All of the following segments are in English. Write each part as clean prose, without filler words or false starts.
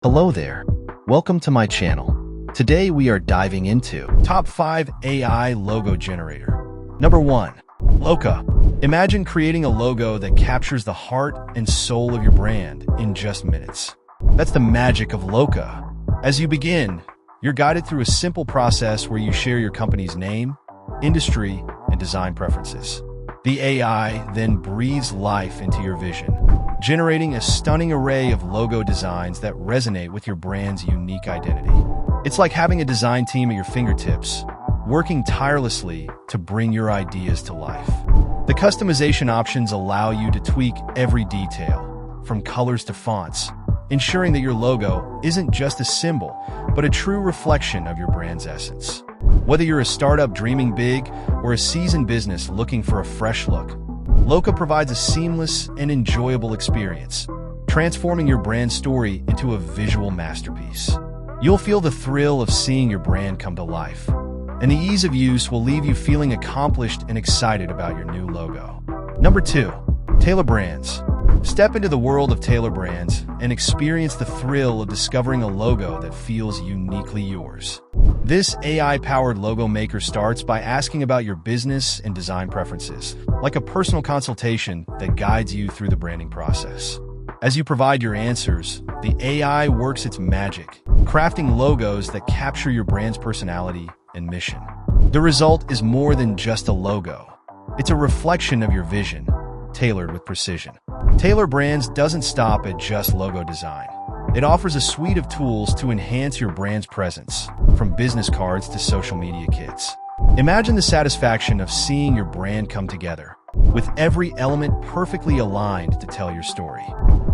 Hello there. Welcome to my channel. Today we are diving into Top 5 AI Logo Generator. Number 1. Looka. Imagine creating a logo that captures the heart and soul of your brand in just minutes. That's the magic of Looka. As you begin, you're guided through a simple process where you share your company's name, industry, and design preferences. The AI then breathes life into your vision, generating a stunning array of logo designs that resonate with your brand's unique identity. It's like having a design team at your fingertips, working tirelessly to bring your ideas to life. The customization options allow you to tweak every detail, from colors to fonts, ensuring that your logo isn't just a symbol, but a true reflection of your brand's essence. Whether you're a startup dreaming big or a seasoned business looking for a fresh look, Looka provides a seamless and enjoyable experience, transforming your brand story into a visual masterpiece. You'll feel the thrill of seeing your brand come to life, and the ease of use will leave you feeling accomplished and excited about your new logo. Number 2. Tailor Brands. Step into the world of Tailor Brands and experience the thrill of discovering a logo that feels uniquely yours. This AI-powered logo maker starts by asking about your business and design preferences, like a personal consultation that guides you through the branding process. As you provide your answers, the AI works its magic, crafting logos that capture your brand's personality and mission. The result is more than just a logo. It's a reflection of your vision, tailored with precision. Tailor Brands doesn't stop at just logo design. It offers a suite of tools to enhance your brand's presence, from business cards to social media kits. Imagine the satisfaction of seeing your brand come together, with every element perfectly aligned to tell your story.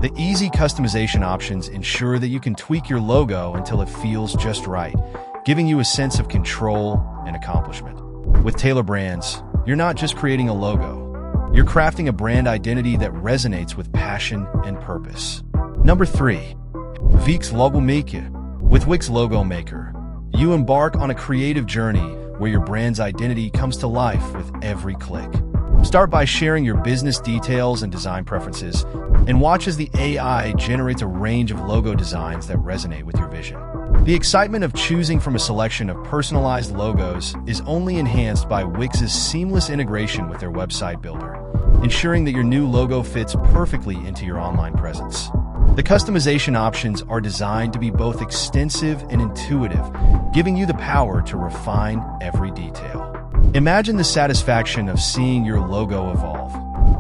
The easy customization options ensure that you can tweak your logo until it feels just right, giving you a sense of control and accomplishment. With Tailor Brands, you're not just creating a logo. You're crafting a brand identity that resonates with passion and purpose. Number 3. Wix Logo Maker. With Wix Logo Maker, you embark on a creative journey where your brand's identity comes to life with every click. Start by sharing your business details and design preferences, and watch as the AI generates a range of logo designs that resonate with your vision. The excitement of choosing from a selection of personalized logos is only enhanced by Wix's seamless integration with their website builder, ensuring that your new logo fits perfectly into your online presence. The customization options are designed to be both extensive and intuitive, giving you the power to refine every detail. Imagine the satisfaction of seeing your logo evolve,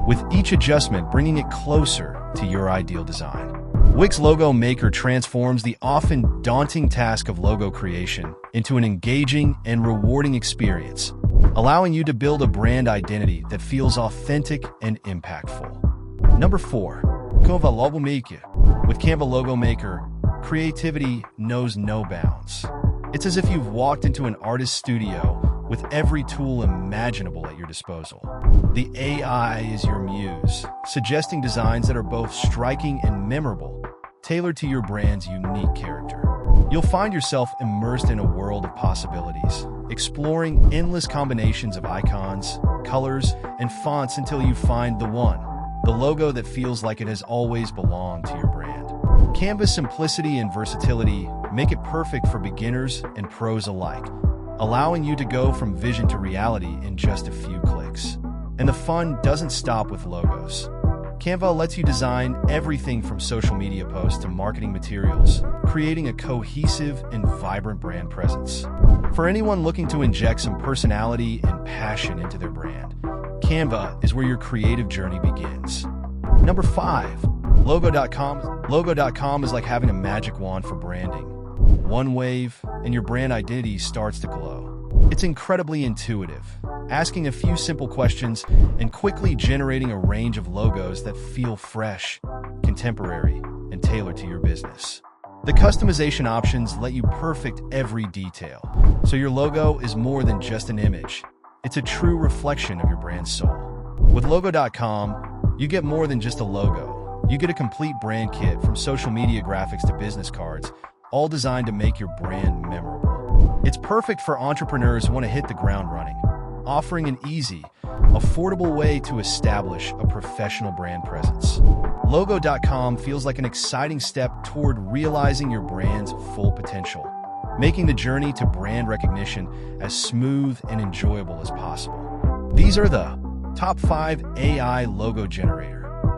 with each adjustment bringing it closer to your ideal design. Wix Logo Maker transforms the often daunting task of logo creation into an engaging and rewarding experience, allowing you to build a brand identity that feels authentic and impactful. Number 4. Canva Logo Maker. With Canva Logo Maker, creativity knows no bounds. It's as if you've walked into an artist's studio with every tool imaginable at your disposal. The AI is your muse, suggesting designs that are both striking and memorable, tailored to your brand's unique character. You'll find yourself immersed in a world of possibilities, exploring endless combinations of icons, colors, and fonts until you find the one, the logo that feels like it has always belonged to your brand. Canva's simplicity and versatility make it perfect for beginners and pros alike, allowing you to go from vision to reality in just a few clicks. And the fun doesn't stop with logos. Canva lets you design everything from social media posts to marketing materials, creating a cohesive and vibrant brand presence. For anyone looking to inject some personality and passion into their brand, Canva is where your creative journey begins. Number 5. Logo.com. Logo.com is like having a magic wand for branding. One wave, and your brand identity starts to glow. It's incredibly intuitive, asking a few simple questions and quickly generating a range of logos that feel fresh, contemporary, and tailored to your business. The customization options let you perfect every detail, so your logo is more than just an image. It's a true reflection of your brand's soul. With Logo.com, you get more than just a logo. You get a complete brand kit, from social media graphics to business cards, all designed to make your brand memorable. It's perfect for entrepreneurs who want to hit the ground running, offering an easy, affordable way to establish a professional brand presence. Logo.com feels like an exciting step toward realizing your brand's full potential, making the journey to brand recognition as smooth and enjoyable as possible. These are the top 5 AI logo generators.